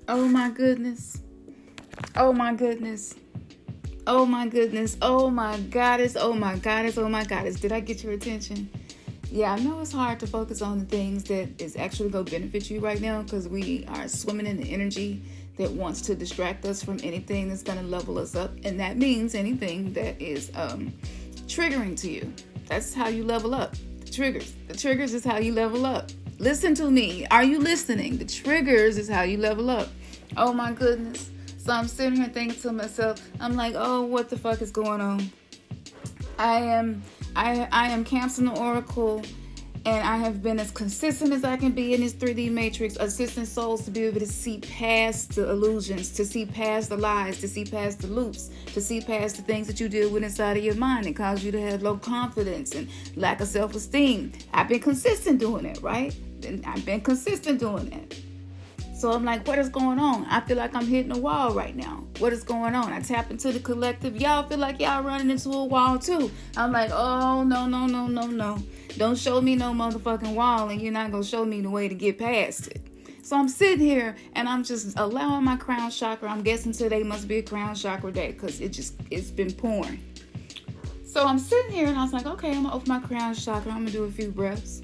Oh my goodness. Oh my goodness. Oh my goodness. Oh my goddess. Oh my goddess. Oh my goddess. Did I get your attention? Yeah, I know it's hard to focus on the things that is actually going to benefit you right now because we are swimming in the energy that wants to distract us from anything that's going to level us up. And that means anything that is triggering to you. That's how you level up. The triggers is how you level up. Listen to me. Are you listening? The triggers is how you level up. Oh my goodness. So I'm sitting here thinking to myself, I'm like, oh, what the fuck is going on? I am canceling the oracle, and I have been as consistent as I can be in this 3D matrix, assisting souls to be able to see past the illusions, to see past the lies, to see past the loops, to see past the things that you deal with inside of your mind that cause you to have low confidence and lack of self-esteem. I've been consistent doing it, right? I've been consistent doing it. So I'm like, what is going on? I feel like I'm hitting a wall right now. What is going on? I tap into the collective. Y'all feel like y'all running into a wall too. I'm like, oh, no. Don't show me no motherfucking wall, and you're not going to show me the way to get past it. So I'm sitting here, and I'm just allowing my crown chakra. I'm guessing today must be a crown chakra day because it's been pouring. So I'm sitting here, and I was like, okay, I'm going to open my crown chakra. I'm going to do a few breaths.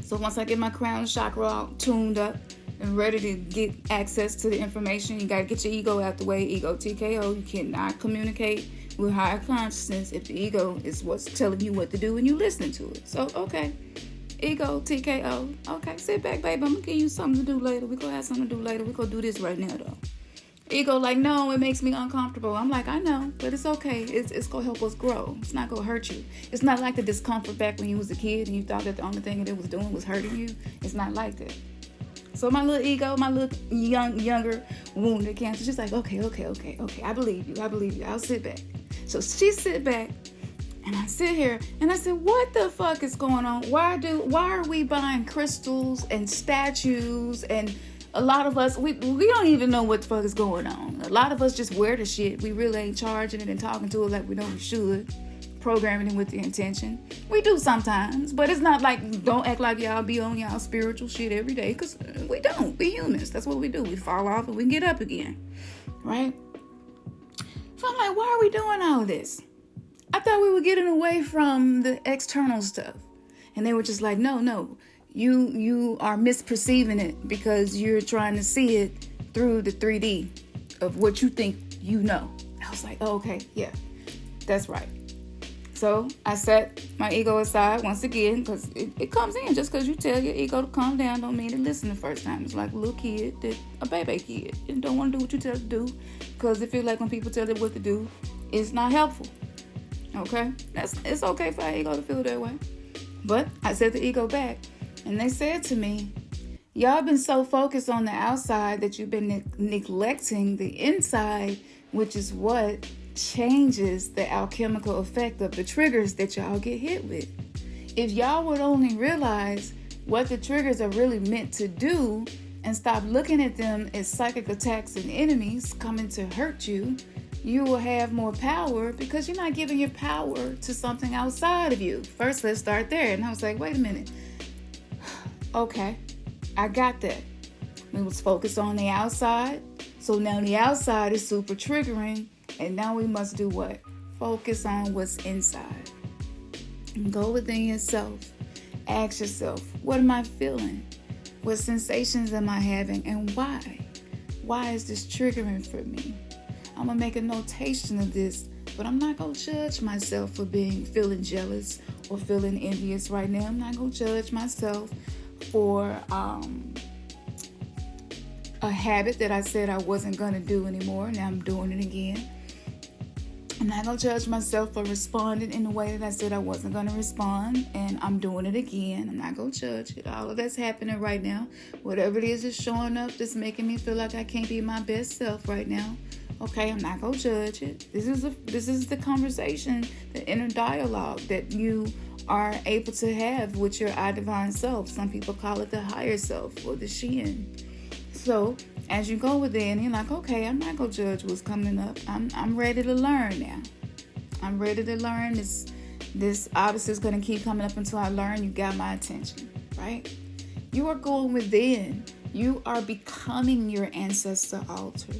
So once I get my crown chakra all tuned up, and ready to get access to the information, you got to get your ego out the way. Ego TKO. You cannot communicate with higher consciousness if the ego is what's telling you what to do and you listening to it. So, okay. Ego TKO. Okay, sit back, baby. I'm going to give you something to do later. We're going to have something to do later. We're going to do this right now, though. Ego like, no, it makes me uncomfortable. I'm like, I know, but it's okay. It's going to help us grow. It's not going to hurt you. It's not like the discomfort back when you was a kid and you thought that the only thing that it was doing was hurting you. It's not like that. So my little ego, my little younger wounded cancer, she's like, okay. I believe you. I'll sit back. So she sit back, and I sit here, and I said, what the fuck is going on? Why are we buying crystals and statues? And a lot of us, we don't even know what the fuck is going on. A lot of us just wear the shit. We really ain't charging it and talking to it like we know we should. Programming it with the intention. We do sometimes, but it's not like, don't act like y'all be on y'all spiritual shit every day, because we don't. We humans. That's what we do. We fall off and we get up again, right? So I'm like, why are we doing all of this? I thought we were getting away from the external stuff. And they were just like, no, you are misperceiving it because you're trying to see it through the 3D of what you think you know. I was like, oh, okay, yeah, that's right. So I set my ego aside once again, because it comes in. Just because you tell your ego to calm down don't mean to listen the first time. It's like a little kid, a baby kid, and don't want to do what you tell it to do, because it feels like when people tell it what to do, it's not helpful. Okay? It's okay for our ego to feel that way. But I set the ego back, and they said to me, y'all been so focused on the outside that you've been neglecting the inside, which is what changes the alchemical effect of the triggers that y'all get hit with. If y'all would only realize what the triggers are really meant to do and stop looking at them as psychic attacks and enemies coming to hurt you, you will have more power, because you're not giving your power to something outside of you. First, let's start there. And I was like, wait a minute. Okay, I got that. We was focused on the outside. So now the outside is super triggering. And now we must do what? Focus on what's inside. Go within yourself. Ask yourself, what am I feeling? What sensations am I having, and why? Why is this triggering for me? I'm going to make a notation of this, but I'm not going to judge myself for feeling jealous or feeling envious right now. I'm not going to judge myself for a habit that I said I wasn't going to do anymore. Now I'm doing it again. I'm not going to judge myself for responding in the way that I said I wasn't going to respond, and I'm doing it again. I'm not going to judge it. All of that's happening right now. Whatever it is that's showing up that's making me feel like I can't be my best self right now. Okay, I'm not going to judge it. This is the conversation, the inner dialogue that you are able to have with your I divine self. Some people call it the higher self or the Shin. So as you go within, you're like, okay, I'm not going to judge what's coming up. I'm ready to learn now. I'm ready to learn. This obviously is going to keep coming up until I learn. You got my attention, right? You are going within. You are becoming your ancestor altar.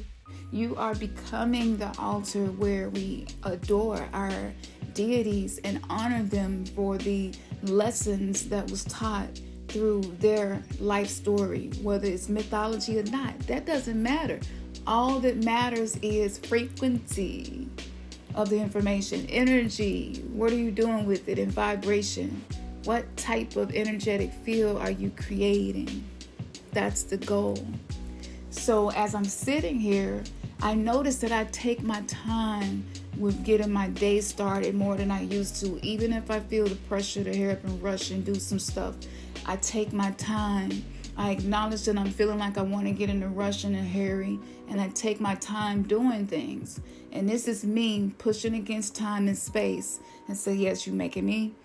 You are becoming the altar where we adore our deities and honor them for the lessons that was taught through their life story, whether it's mythology or not. That doesn't matter. All that matters is frequency of the information, energy. What are you doing with it, and vibration? What type of energetic field are you creating? That's the goal. So as I'm sitting here, I notice that I take my time with getting my day started more than I used to. Even if I feel the pressure to hurry up and rush and do some stuff, I take my time. I acknowledge that I'm feeling like I want to get in a rush and a hurry, and I take my time doing things. And this is me pushing against time and space and say, yes, you're making me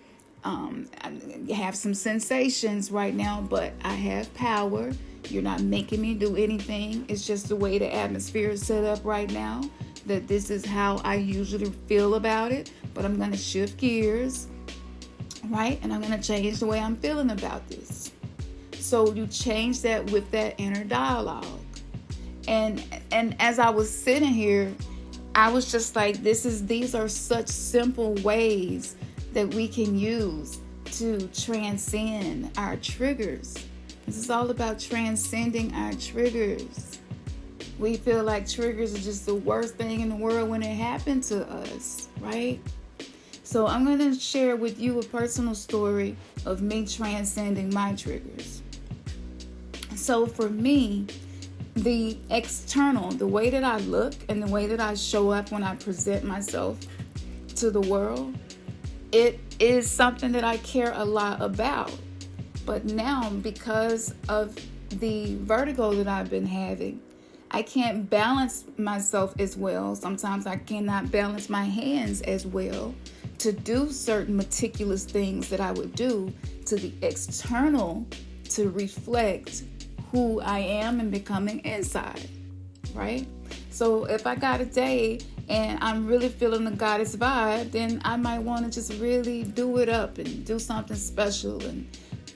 I have some sensations right now, but I have power. You're not making me do anything. It's just the way the atmosphere is set up right now, that this is how I usually feel about it. But I'm going to shift gears, right? And I'm going to change the way I'm feeling about this. So you change that with that inner dialogue. And as I was sitting here, I was just like, these are such simple ways that we can use to transcend our triggers. This is all about transcending our triggers. We feel like triggers are just the worst thing in the world when it happened to us, right? So I'm going to share with you a personal story of me transcending my triggers. So for me, the external, the way that I look and the way that I show up when I present myself to the world, it is something that I care a lot about. But now, because of the vertigo that I've been having, I can't balance myself as well. Sometimes I cannot balance my hands as well to do certain meticulous things that I would do to the external to reflect who I am and becoming inside, right? So if I got a day and I'm really feeling the goddess vibe, then I might want to just really do it up and do something special and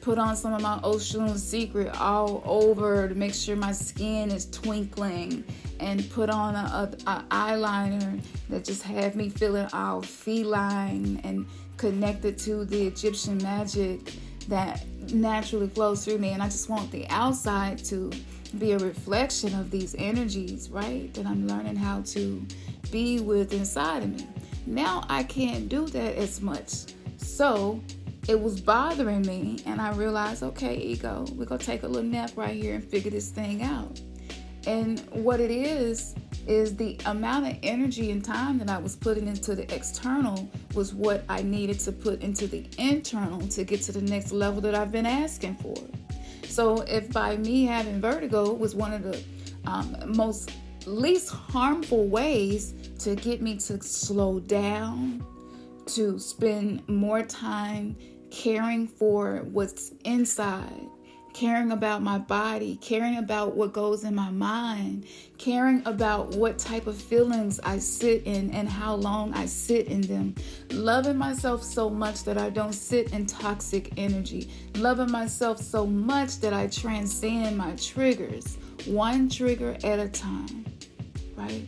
put on some of my Ocean Secret all over to make sure my skin is twinkling, and put on a eyeliner that just have me feeling all feline and connected to the Egyptian magic that naturally flows through me. And I just want the outside to be a reflection of these energies, right? That I'm learning how to be with inside of me. Now I can't do that as much. So it was bothering me, and I realized, okay, ego, we're going to take a little nap right here and figure this thing out. And what it is the amount of energy and time that I was putting into the external was what I needed to put into the internal to get to the next level that I've been asking for. So if by me having vertigo was one of the least harmful ways to get me to slow down, to spend more time caring for what's inside, caring about my body, caring about what goes in my mind, caring about what type of feelings I sit in and how long I sit in them, loving myself so much that I don't sit in toxic energy, loving myself so much that I transcend my triggers, one trigger at a time, right?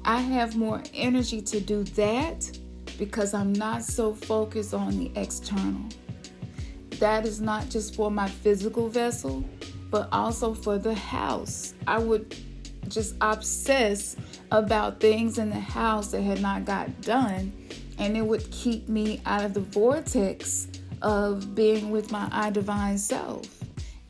I have more energy to do that because I'm not so focused on the external. That is not just for my physical vessel, but also for the house. I would just obsess about things in the house that had not got done, and it would keep me out of the vortex of being with my I divine self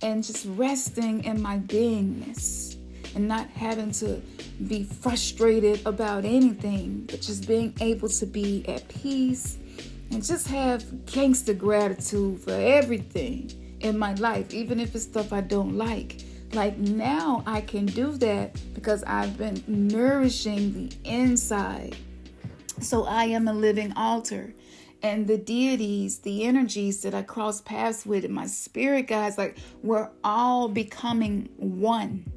and just resting in my beingness and not having to be frustrated about anything, but just being able to be at peace and just have gangster gratitude for everything in my life, even if it's stuff I don't like. Like now I can do that because I've been nourishing the inside. So I am a living altar. And the deities, the energies that I cross paths with, and my spirit guides, like we're all becoming one.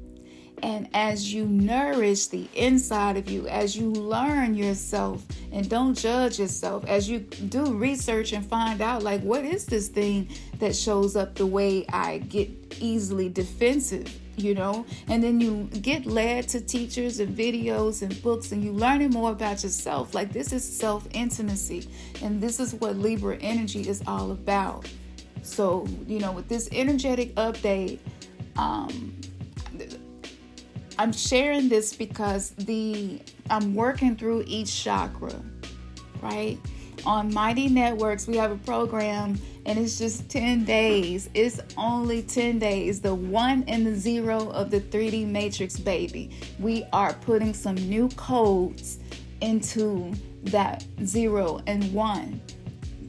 And as you nourish the inside of you, as you learn yourself and don't judge yourself, as you do research and find out, like, what is this thing that shows up the way I get easily defensive, and then you get led to teachers and videos and books, and you learning more about yourself. Like, this is self-intimacy, and this is what Libra energy is all about. So, with this energetic update, I'm sharing this because I'm working through each chakra, right? On Mighty Networks, we have a program, and it's just 10 days. It's only 10 days. The 1 and the 0 of the 3D Matrix, baby. We are putting some new codes into that 0 and 1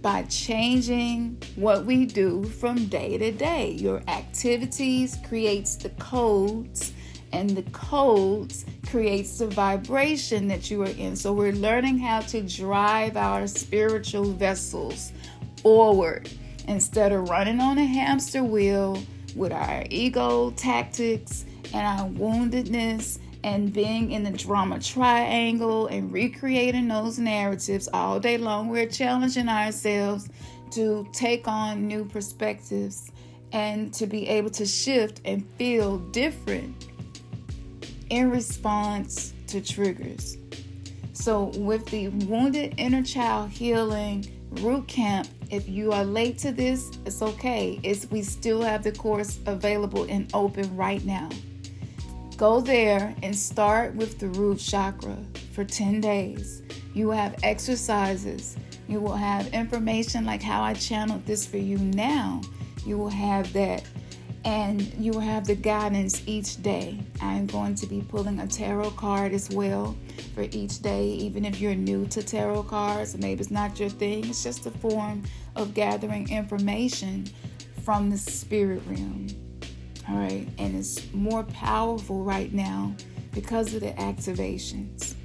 by changing what we do from day to day. Your activities creates the codes, and the codes creates the vibration that you are in. So we're learning how to drive our spiritual vessels forward instead of running on a hamster wheel with our ego tactics and our woundedness and being in the drama triangle and recreating those narratives all day long. We're challenging ourselves to take on new perspectives and to be able to shift and feel different in response to triggers. So with the Wounded Inner Child Healing Root Camp, if you are late to this, it's okay. We still have the course available and open right now. Go there and start with the root chakra for 10 days. You will have exercises. You will have information like how I channeled this for you now. You will have that. And you will have the guidance each day. I'm going to be pulling a tarot card as well for each day, even if you're new to tarot cards, maybe it's not your thing. It's just a form of gathering information from the spirit realm. All right, and it's more powerful right now because of the activations.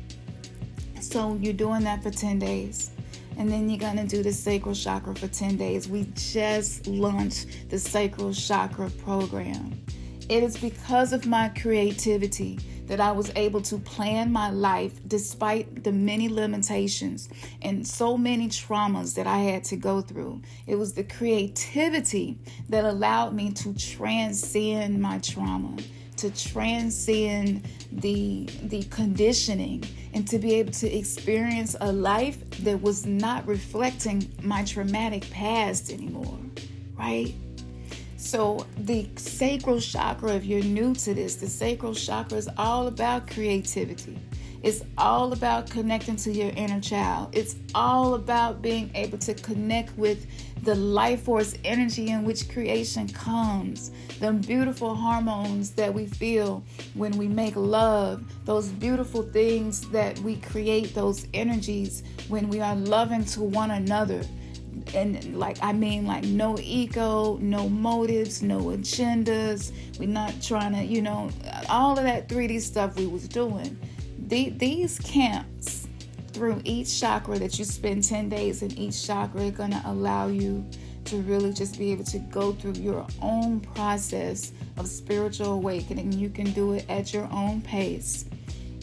So you're doing that for 10 days. And then you're going to do the Sacral Chakra for 10 days. We just launched the Sacral Chakra program. It is because of my creativity that I was able to plan my life despite the many limitations and so many traumas that I had to go through. It was the creativity that allowed me to transcend my trauma, to transcend the conditioning, and to be able to experience a life that was not reflecting my traumatic past anymore, right? So the sacral chakra, if you're new to this, the sacral chakra is all about creativity. It's all about connecting to your inner child. It's all about being able to connect with the life force energy in which creation comes. The beautiful hormones that we feel when we make love. Those beautiful things that we create, those energies when we are loving to one another. And like no ego, no motives, no agendas. We're not trying to, all of that 3D stuff we was doing. These camps through each chakra that you spend 10 days in each chakra are going to allow you to really just be able to go through your own process of spiritual awakening. You can do it at your own pace.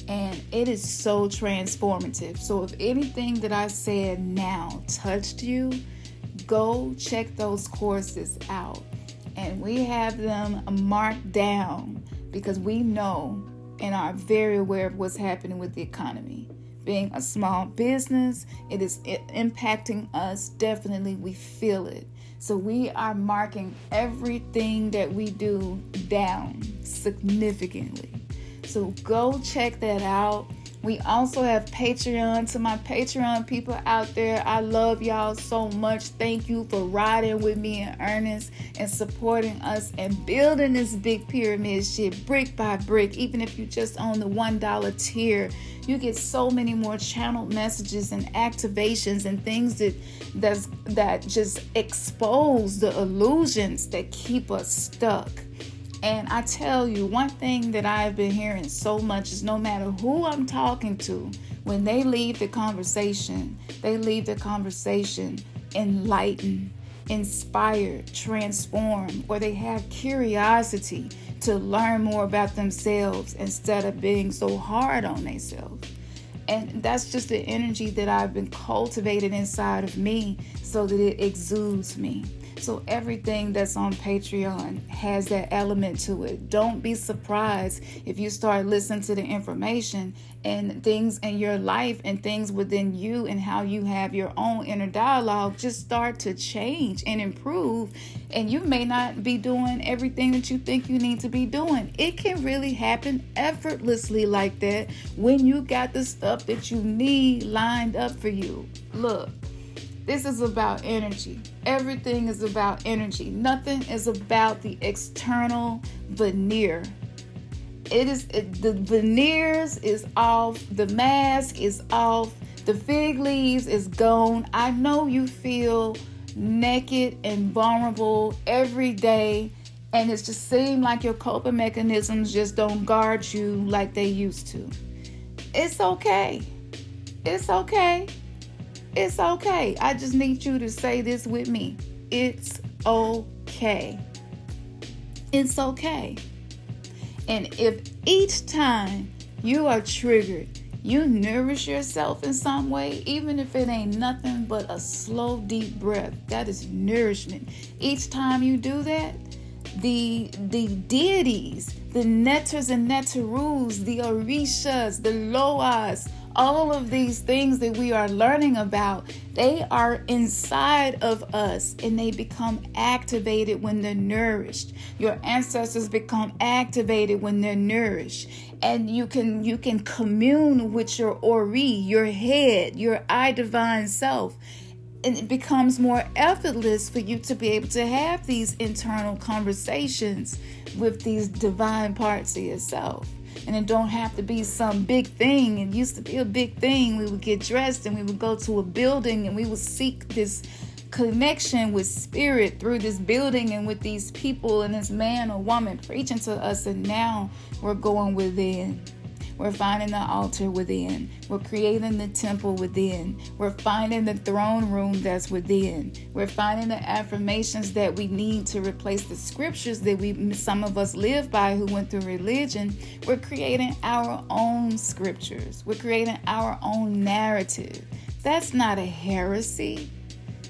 And it is so transformative. So if anything that I said now touched you, go check those courses out. And we have them marked down because we know and are very aware of what's happening with the economy. Being a small business, it is impacting us. Definitely, we feel it. So we are marking everything that we do down significantly. So go check that out. We also have Patreon. To my Patreon people out there, I love y'all so much. Thank you for riding with me in earnest and supporting us and building this big pyramid shit brick by brick. Even if you just own the $1 tier, you get so many more channeled messages and activations and things that just expose the illusions that keep us stuck. And I tell you, one thing that I've been hearing so much is no matter who I'm talking to, when they leave the conversation enlightened, inspired, transformed, or they have curiosity to learn more about themselves instead of being so hard on themselves. And that's just the energy that I've been cultivated inside of me so that it exudes me. So everything that's on Patreon has that element to it. Don't be surprised if you start listening to the information and things in your life and things within you and how you have your own inner dialogue just start to change and improve. And you may not be doing everything that you think you need to be doing. It can really happen effortlessly like that when you got the stuff that you need lined up for you. Look. This is about energy. Everything is about energy. Nothing is about the external veneer. The veneers is off. The mask is off. The fig leaves is gone. I know you feel naked and vulnerable every day, and it just seems like your coping mechanisms just don't guard you like they used to. It's okay. It's okay. It's okay. I just need you to say this with me. It's okay. It's okay. And if each time you are triggered, you nourish yourself in some way, even if it ain't nothing but a slow, deep breath, that is nourishment. Each time you do that, the deities, the netters and netterus, the orishas, the loas, all of these things that we are learning about, they are inside of us and they become activated when they're nourished. Your ancestors become activated when they're nourished. And you can commune with your Ori, your head, your I divine self. And it becomes more effortless for you to be able to have these internal conversations with these divine parts of yourself. And it don't have to be some big thing. It used to be a big thing. We would get dressed and we would go to a building and we would seek this connection with spirit through this building and with these people and this man or woman preaching to us. And now we're going within. We're finding the altar within. We're creating the temple within. We're finding the throne room that's within. We're finding the affirmations that we need to replace the scriptures that some of us live by who went through religion. We're creating our own scriptures. We're creating our own narrative. That's not a heresy.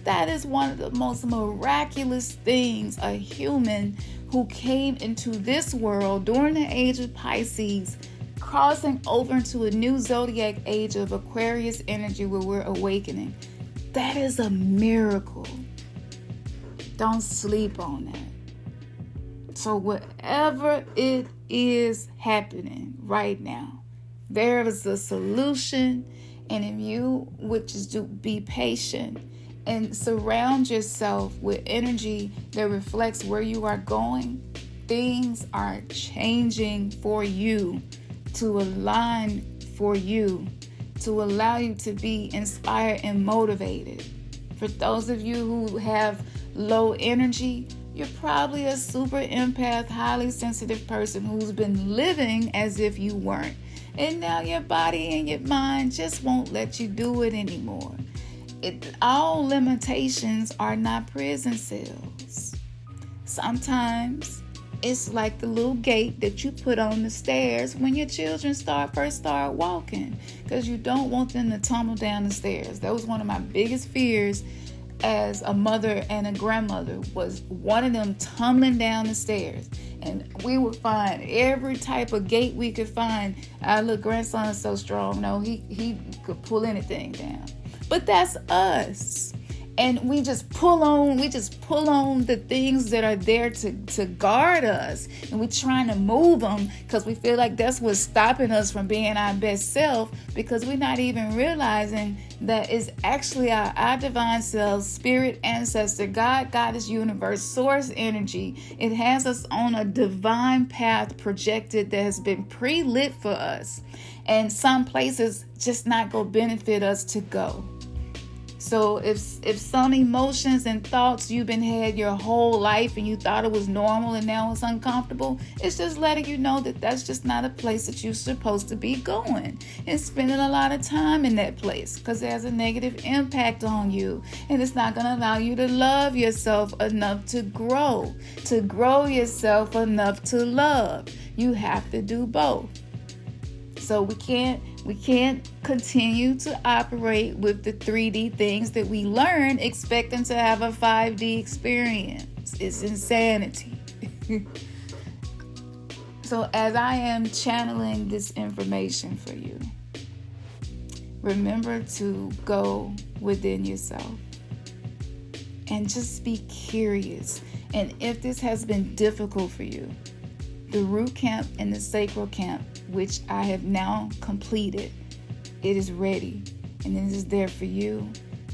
That is one of the most miraculous things a human who came into this world during the age of Pisces, crossing over into a new zodiac age of Aquarius energy where we're awakening. That is a miracle. Don't sleep on that. So whatever it is happening right now, there is a solution. And if you would just be patient and surround yourself with energy that reflects where you are going, things are changing for you, to align for you, to allow you to be inspired and motivated. For those of you who have low energy, you're probably a super empath, highly sensitive person who's been living as if you weren't. And now your body and your mind just won't let you do it anymore. All limitations are not prison cells. Sometimes it's like the little gate that you put on the stairs when your children first start walking, because you don't want them to tumble down the stairs. That was one of my biggest fears as a mother and a grandmother, was one of them tumbling down the stairs. And we would find every type of gate we could find. Our little grandson is so strong, no, he could pull anything down. But that's us. And we just pull on the things that are there to guard us. And we're trying to move them because we feel like that's what's stopping us from being our best self, because we're not even realizing that it's actually our divine self, spirit, ancestor, God, Goddess, universe, source energy. It has us on a divine path projected that has been pre-lit for us. And some places just not going to benefit us to go. So if some emotions and thoughts you've been had your whole life and you thought it was normal and now it's uncomfortable, it's just letting you know that that's just not a place that you're supposed to be going and spending a lot of time in that place, because it has a negative impact on you, and it's not going to allow you to love yourself enough to grow yourself enough to love. You have to do both. So we can't continue to operate with the 3D things that we learn expecting to have a 5D experience. It's insanity. So as I am channeling this information for you, remember to go within yourself and just be curious. And if this has been difficult for you, the root camp and the sacral camp, which I have now completed, it is ready, and it is there for you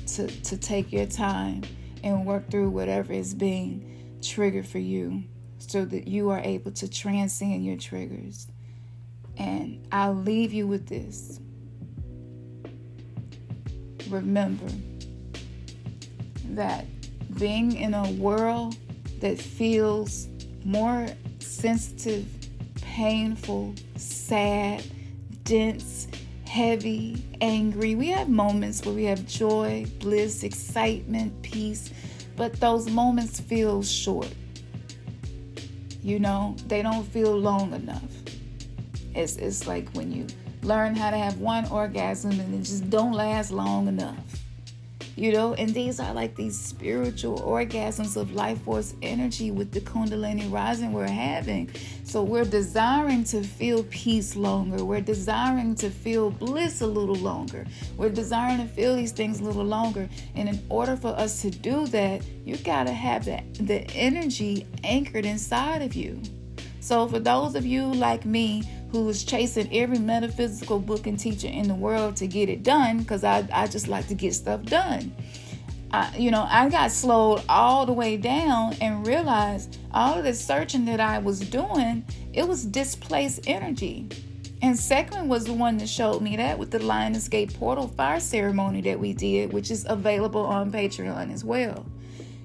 to take your time and work through whatever is being triggered for you, so that you are able to transcend your triggers. And I'll leave you with this. Remember that being in a world that feels more sensitive, painful, sad, dense, heavy, angry. We have moments where we have joy, bliss, excitement, peace, but those moments feel short. They don't feel long enough. It's like when you learn how to have one orgasm and it just don't last long enough. And these are like these spiritual orgasms of life force energy with the Kundalini rising we're having. So we're desiring to feel peace longer. We're desiring to feel bliss a little longer. We're desiring to feel these things a little longer. And in order for us to do that, you got to have the energy anchored inside of you. So for those of you like me who is chasing every metaphysical book and teacher in the world to get it done, because I just like to get stuff done. I got slowed all the way down and realized all of the searching that I was doing, it was displaced energy. And Sacral was the one that showed me that with the Lioness Gate Portal Fire ceremony that we did, which is available on Patreon as well.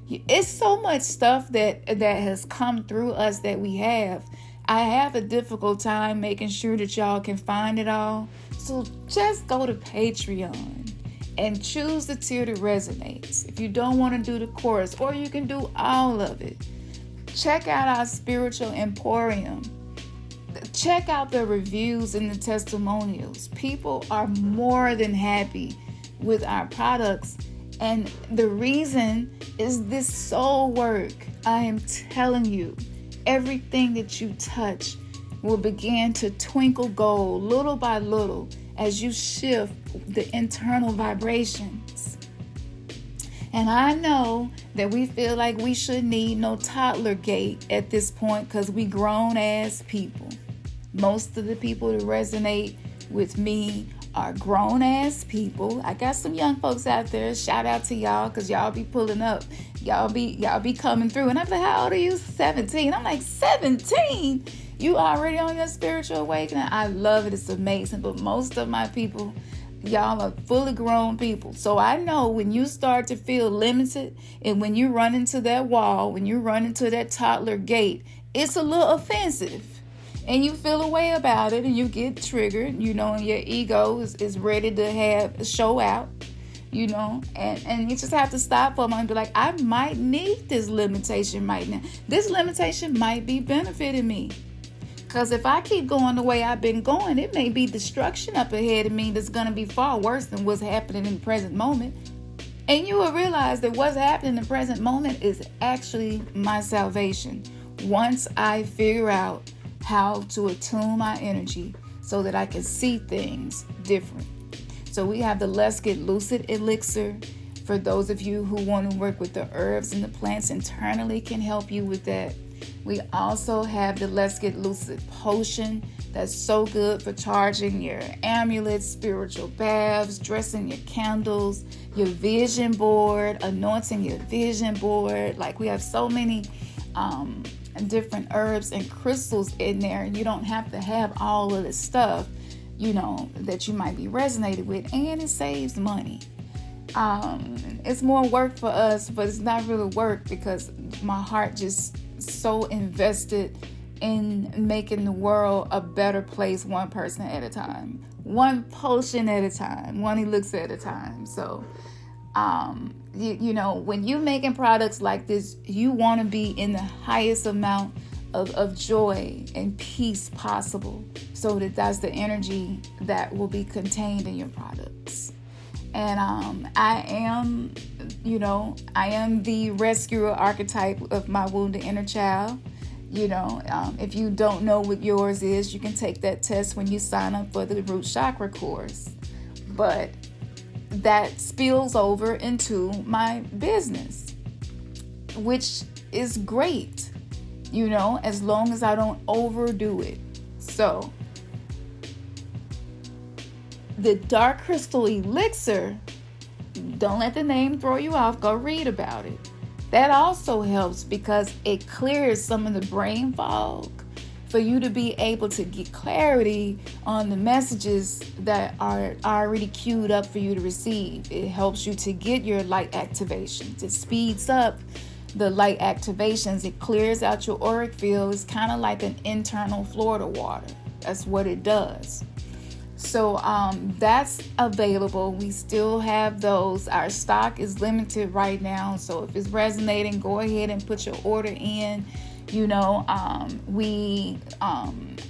It's so much stuff that has come through us that we have. I have a difficult time making sure that y'all can find it all. So just go to Patreon and choose the tier that resonates. If you don't want to do the course, or you can do all of it. Check out our spiritual emporium. Check out the reviews and the testimonials. People are more than happy with our products. And the reason is this soul work. I am telling you, everything that you touch will begin to twinkle gold little by little as you shift the internal vibrations. And I know that we feel like we should need no toddler gate at this point because we grown ass people. Most of the people that resonate with me are grown ass people. I got some young folks out there. Shout out to y'all, because y'all be pulling up. Y'all be coming through. And I'm like, how old are you? 17. I'm like, 17? You already on your spiritual awakening? I love it. It's amazing. But most of my people, y'all are fully grown people. So I know when you start to feel limited, and when you run into that wall, when you run into that toddler gate, it's a little offensive. And you feel a way about it, and you get triggered, and your ego is ready to show out, and you just have to stop for a moment and be like, I might need this limitation right now. This limitation might be benefiting me. Because if I keep going the way I've been going, it may be destruction up ahead of me that's going to be far worse than what's happening in the present moment. And you will realize that what's happening in the present moment is actually my salvation. Once I figure out how to attune my energy so that I can see things different. So we have the Let's Get Lucid Elixir. For those of you who want to work with the herbs and the plants internally, can help you with that. We also have the Let's Get Lucid Potion. That's so good for charging your amulets, spiritual baths, dressing your candles, your vision board, anointing your vision board. Like, we have so many different herbs and crystals in there. You don't have to have all of the stuff, that you might be resonated with, and it saves money. It's more work for us, but it's not really work because my heart just so invested in making the world a better place, one person at a time, one potion at a time, one elixir at a time. So, you know, when you're making products like this, you want to be in the highest amount of joy and peace possible, so that's the energy that will be contained in your products. And I am the rescuer archetype of my wounded inner child. If you don't know what yours is, you can take that test when you sign up for the root chakra course. But that spills over into my business, which is great, as long as I don't overdo it. So the dark crystal elixir, don't let the name throw you off. Go read about it. That also helps because it clears some of the brain fog for you to be able to get clarity on the messages that are already queued up for you to receive. It helps you to get your light activations. It speeds up the light activations. It clears out your auric field. It's kind of like an internal Florida water. That's what it does. So that's available. We still have those. Our stock is limited right now. So if it's resonating, go ahead and put your order in.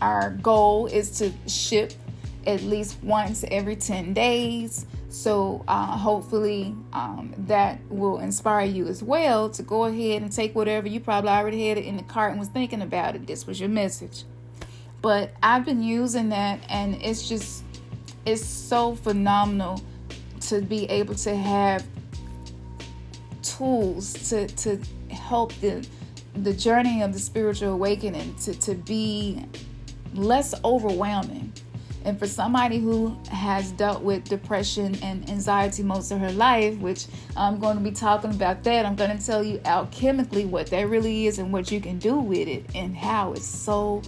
Our goal is to ship at least once every 10 days. So hopefully that will inspire you as well to go ahead and take whatever you probably already had it in the cart and was thinking about it. This was your message. But I've been using that, and it's so phenomenal to be able to have tools to help the journey of the spiritual awakening to be less overwhelming. And for somebody who has dealt with depression and anxiety most of her life, which I'm going to be talking about that, I'm going to tell you alchemically what that really is and what you can do with it and how it's so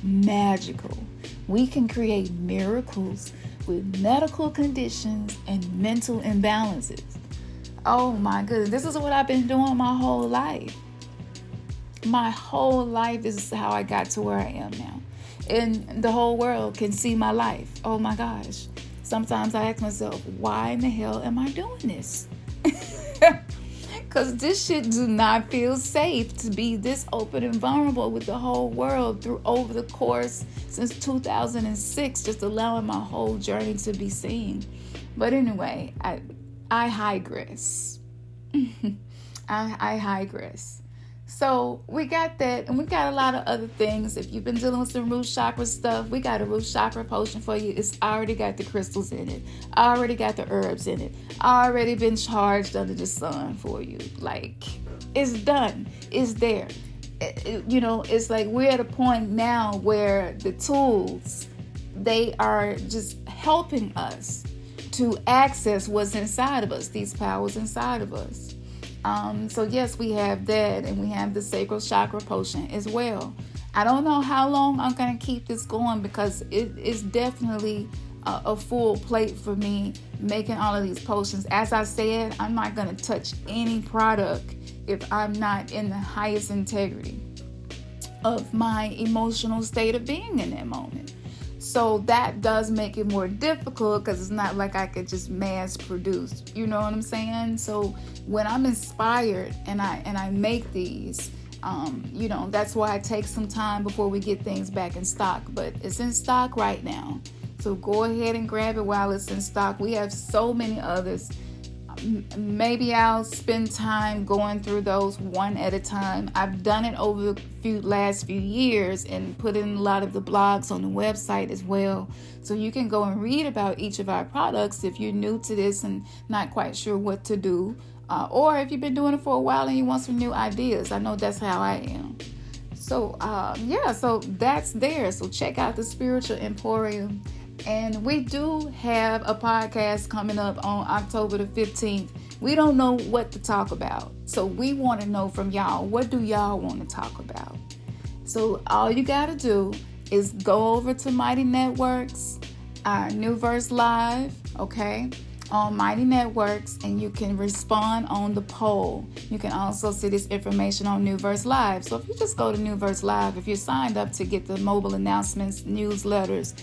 magical. We can create miracles with medical conditions and mental imbalances. Oh my goodness, this is what I've been doing my whole life. My whole life, this is how I got to where I am now. And the whole world can see my life. Oh my gosh. Sometimes I ask myself, why in the hell am I doing this? Because this shit do not feel safe to be this open and vulnerable with the whole world over the course since 2006, just allowing my whole journey to be seen. But anyway, I digress. I digress. So we got that, and we got a lot of other things. If you've been dealing with some root chakra stuff, we got a root chakra potion for you. It's already got the crystals in it. Already got the herbs in it. Already been charged under the sun for you. Like, it's done. It's there. It's like we're at a point now where the tools, they are just helping us to access what's inside of us, these powers inside of us. So yes, we have that, and we have the Sacral Chakra potion as well. I don't know how long I'm going to keep this going because it is definitely a full plate for me making all of these potions. As I said, I'm not going to touch any product if I'm not in the highest integrity of my emotional state of being in that moment. So that does make it more difficult because it's not like I could just mass produce. You know what I'm saying? So when I'm inspired and I make these, that's why I take some time before we get things back in stock. But it's in stock right now. So go ahead and grab it while it's in stock. We have so many others. Maybe I'll spend time going through those one at a time. I've done it over the last few years and put in a lot of the blogs on the website as well. So you can go and read about each of our products if you're new to this and not quite sure what to do. Or if you've been doing it for a while and you want some new ideas. I know that's how I am. So, so that's there. So check out the Spiritual Emporium. And we do have a podcast coming up on October the 15th. We don't know what to talk about. So we want to know from y'all, what do y'all want to talk about? So all you got to do is go over to Mighty Networks, our New Verse Live, okay? on Mighty Networks, and you can respond on the poll. You can also see this information on New Verse Live. So if you just go to New Verse Live, if you're signed up to get the mobile announcements, newsletters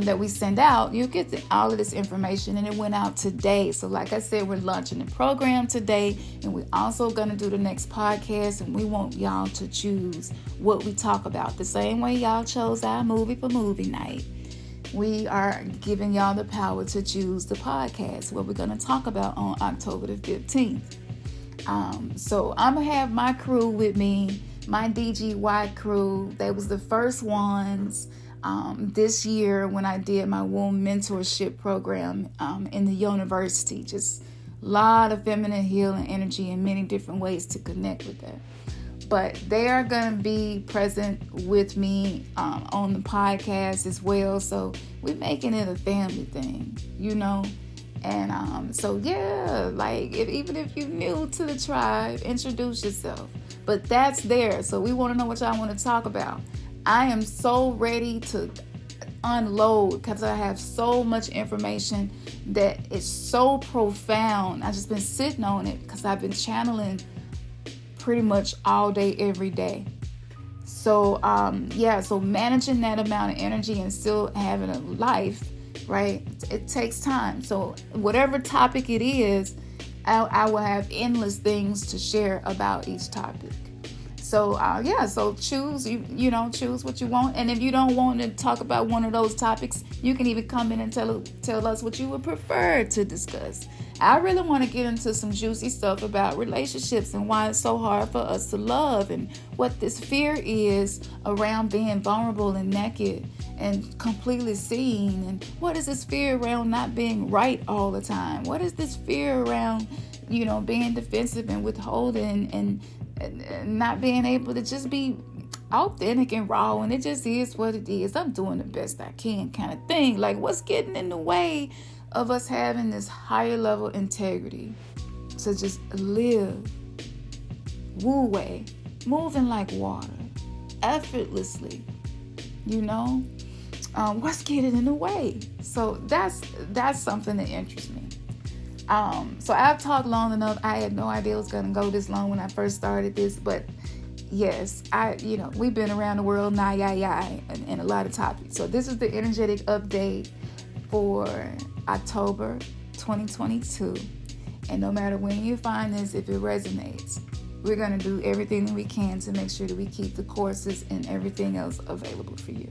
that we send out, you'll get all of this information, and it went out today. So like I said, we're launching the program today, and we're also going to do the next podcast, and we want y'all to choose what we talk about. The same way y'all chose our movie for movie night, we are giving y'all the power to choose the podcast, what we're going to talk about on October the 15th. So I'm going to have my crew with me, my DGY crew. They was the first ones this year when I did my womb mentorship program in the university. Just a lot of feminine healing energy and many different ways to connect with that. But they are going to be present with me on the podcast as well. So we're making it a family thing, you know. And so, yeah, like even if you're new to the tribe, introduce yourself. But that's there. So we want to know what y'all want to talk about. I am so ready to unload because I have so much information that is so profound. I've just been sitting on it because I've been channeling pretty much all day, every day. So, so managing that amount of energy and still having a life, right? It takes time. So whatever topic it is, I will have endless things to share about each topic. So, so choose, choose what you want. And if you don't want to talk about one of those topics, you can even come in and tell us what you would prefer to discuss. I really want to get into some juicy stuff about relationships and why it's so hard for us to love, and what this fear is around being vulnerable and naked and completely seen. And what is this fear around not being right all the time? What is this fear around, being defensive and withholding and not being able to just be authentic and raw, and it just is what it is. I'm doing the best I can kind of thing. Like, what's getting in the way of us having this higher level integrity to just live woo way, moving like water, effortlessly, what's getting in the way? So that's something that interests me. So I've talked long enough. I had no idea it was going to go this long when I first started this, but yes, we've been around the world now, and a lot of topics. So this is the energetic update for October 2022. And no matter when you find this, if it resonates, we're going to do everything that we can to make sure that we keep the courses and everything else available for you.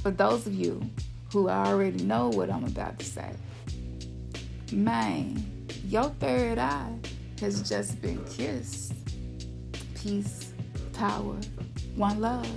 For those of you who already know what I'm about to say, man, your third eye has just been kissed. Peace, power, one love.